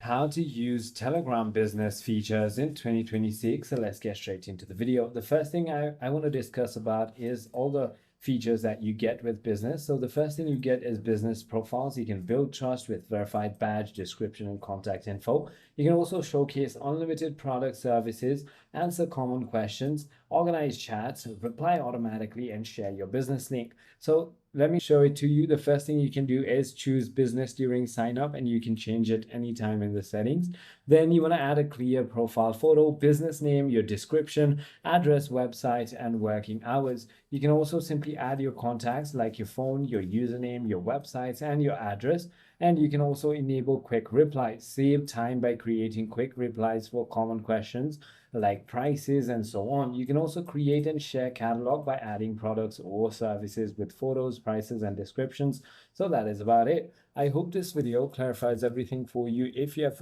how to use Telegram business features in 2026. So let's get straight into the video. The first thing I want to discuss about is all the features that you get with business. So the first thing you get is business profiles. You can build trust with verified badge, description, and contact info. You can also showcase unlimited product services, answer common questions, organize chats, reply automatically, and share your business link. So let me show it to you. The first thing you can do is choose business during sign up, and you can change it anytime in the settings. Then you want to add a clear profile photo, business name, your description, address, website, and working hours. You can also simply add your contacts like your phone, your username, your websites, and your address. And you can also enable quick replies. Save time by creating quick replies for common questions like prices and so on. You can also create and share catalog by adding products or services with photos, prices, and descriptions. So that is about it. I hope this video clarifies everything for you. If you have